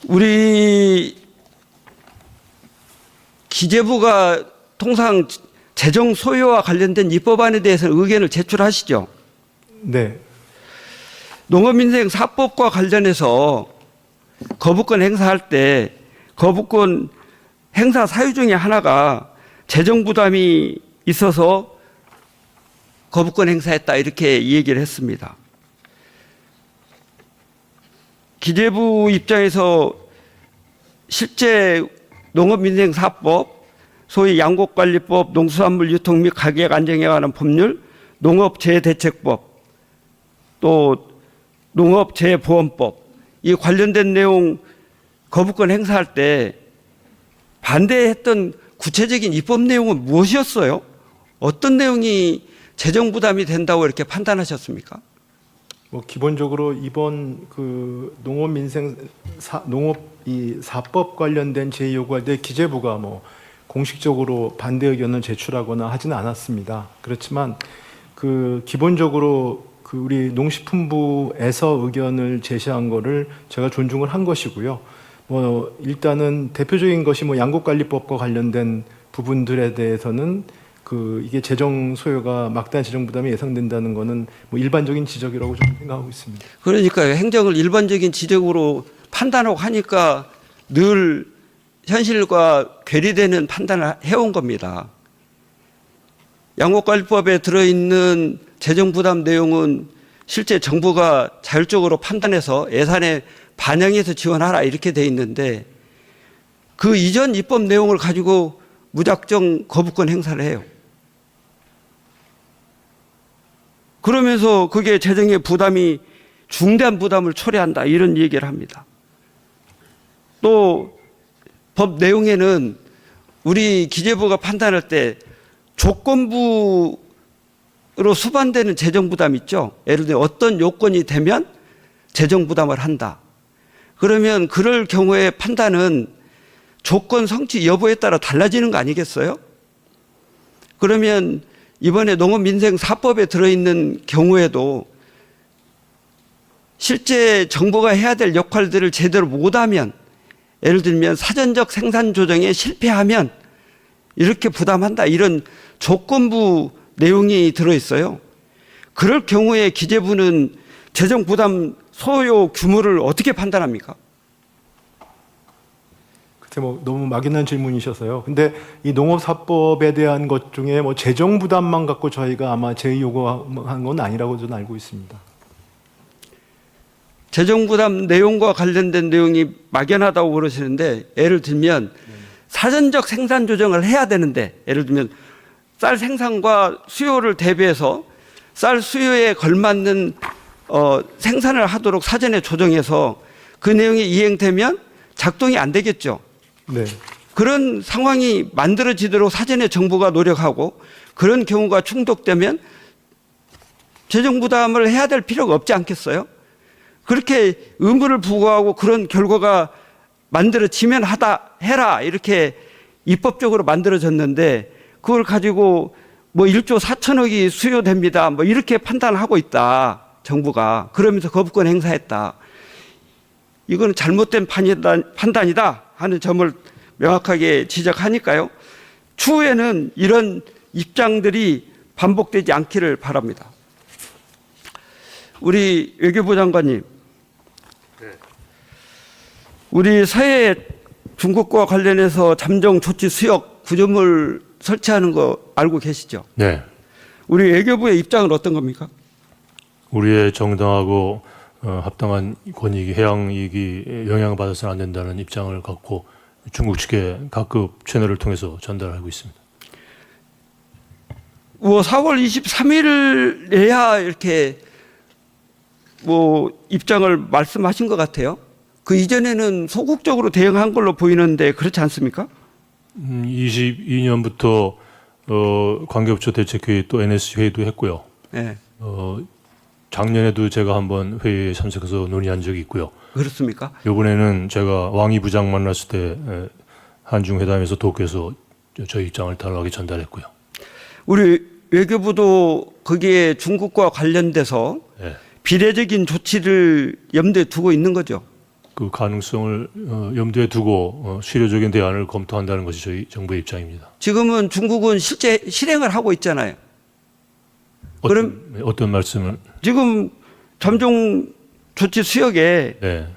우리 기재부가 통상 재정 소요와 관련된 입법안에 대해서는 의견을 제출하시죠? 네. 농업민생 4법과 관련해서 거부권 행사할 때 거부권 행사 사유 중에 하나가 재정 부담이 있어서 거부권 행사했다 이렇게 얘기를 했습니다. 기재부 입장에서 실제 농업민생 4법, 소위 양곡관리법, 농수산물 유통 및 가격 안정에 관한 법률, 농업재해대책법, 또 농업재해보험법, 이 관련된 내용 거부권 행사할 때 반대했던 구체적인 입법 내용은 무엇이었어요? 어떤 내용이 재정 부담이 된다고 이렇게 판단하셨습니까? 기본적으로 이번 그 농업민생 농업 이 4법 관련된 제의 요구할 때 기재부가 공식적으로 반대 의견을 제출하거나 하지는 않았습니다. 그렇지만 그 기본적으로 그 우리 농식품부에서 의견을 제시한 거를 제가 존중을 한 것이고요. 일단은 대표적인 것이 양곡관리법과 관련된 부분들에 대해서는 이게 재정 소요가 막대한 재정 부담이 예상된다는 것은 일반적인 지적이라고 저는 생각하고 있습니다. 그러니까요. 행정을 일반적인 지적으로 판단하고 하니까 늘 현실과 괴리되는 판단을 해온 겁니다. 양곡관리법에 들어있는 재정부담 내용은 실제 정부가 자율적으로 판단해서 예산에 반영해서 지원하라 이렇게 돼 있는데 그 이전 입법 내용을 가지고 무작정 거부권 행사를 해요. 그러면서 그게 재정의 부담이 중대한 부담을 초래한다 이런 얘기를 합니다. 또 법 내용에는 우리 기재부가 판단할 때 조건부로 수반되는 재정 부담 있죠. 예를 들어 어떤 요건이 되면 재정 부담을 한다. 그러면 그럴 경우에 판단은 조건 성취 여부에 따라 달라지는 거 아니겠어요? 그러면 이번에 농업민생 4법에 들어있는 경우에도 실제 정부가 해야 될 역할들을 제대로 못하면 예를 들면 사전적 생산 조정에 실패하면 이렇게 부담한다 이런 조건부 내용이 들어있어요. 그럴 경우에 기재부는 재정 부담 소요 규모를 어떻게 판단합니까? 너무 막연한 질문이셔서요. 근데 이 농업4법에 대한 것 중에 재정 부담만 갖고 저희가 아마 제의 요구한 건 아니라고 저는 알고 있습니다. 재정 부담 내용과 관련된 내용이 막연하다고 그러시는데 예를 들면 사전적 생산 조정을 해야 되는데 예를 들면 쌀 생산과 수요를 대비해서 쌀 수요에 걸맞는 생산을 하도록 사전에 조정해서 그 내용이 이행되면 작동이 안 되겠죠. 네. 그런 상황이 만들어지도록 사전에 정부가 노력하고 그런 경우가 충족되면 재정 부담을 해야 될 필요가 없지 않겠어요? 그렇게 의무를 부과하고 그런 결과가 만들어지면 해라 이렇게 입법적으로 만들어졌는데 그걸 가지고 1조 4천억이 수요됩니다 이렇게 판단하고 있다 정부가. 그러면서 거부권 행사했다. 이거는 잘못된 판단이다 하는 점을 명확하게 지적하니까요. 추후에는 이런 입장들이 반복되지 않기를 바랍니다. 우리 외교부 장관님, 우리 서해 중국과 관련해서 잠정 조치 수역 구조물 설치하는 거 알고 계시죠? 네. 우리 외교부의 입장은 어떤 겁니까? 우리의 정당하고 합당한 권익이 해양 이익이 영향받아서는 안 된다는 입장을 갖고 중국 측에 각급 채널을 통해서 전달하고 있습니다. 4월 23일에야 이렇게 입장을 말씀하신 것 같아요. 그 이전에는 소극적으로 대응한 걸로 보이는데 그렇지 않습니까? 22년부터 관계부처 대책회의 또 NSC 회의도 했고요. 네. 작년에도 제가 한번 회의에 참석해서 논의한 적이 있고요. 그렇습니까? 이번에는 제가 왕이 부장 만났을 때 한중 회담에서 도쿄에서 저희 입장을 단호하게 전달했고요. 우리 외교부도 거기에 중국과 관련돼서 네. 비례적인 조치를 염두에 두고 있는 거죠. 그 가능성을 염두에 두고 실효적인 대안을 검토한다는 것이 저희 정부의 입장입니다. 지금은 중국은 실제 실행을 하고 있잖아요. 어떤 말씀을? 지금 점종 조치 수역에 네,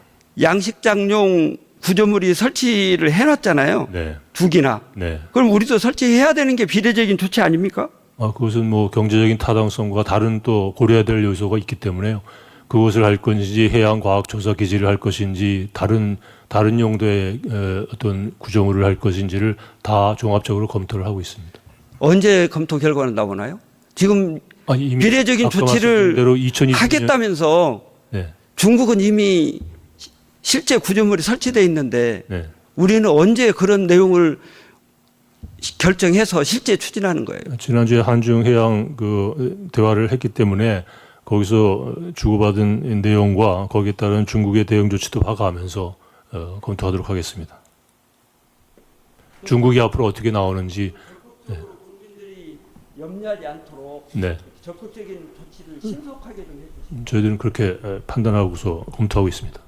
양식장용 구조물이 설치를 해놨잖아요. 네, 두 기나. 네. 그럼 우리도 설치해야 되는 게 비례적인 조치 아닙니까? 그것은 뭐 경제적인 타당성과 다른 또 고려해야 될 요소가 있기 때문에요. 그것을 할 건지 해양과학조사 기지를 할 것인지 다른 용도의 어떤 구조물을 할 것인지를 다 종합적으로 검토를 하고 있습니다. 언제 검토 결과는 나오나요? 지금 이미 비례적인 아까 조치를 말씀드린 대로 2020년 하겠다면서 네, 중국은 이미 실제 구조물이 설치되어 있는데 네. 우리는 언제 그런 내용을 결정해서 실제 추진하는 거예요? 지난주에 한중 해양 그 대화를 했기 때문에 거기서 주고받은 내용과 거기에 따른 중국의 대응 조치도 봐가면서 검토하도록 하겠습니다. 중국이 앞으로 어떻게 나오는지. 국민들이 염려하지 않도록 네, 적극적인 조치를 신속하게 좀 해주시죠. 저희들은 그렇게 판단하고서 검토하고 있습니다.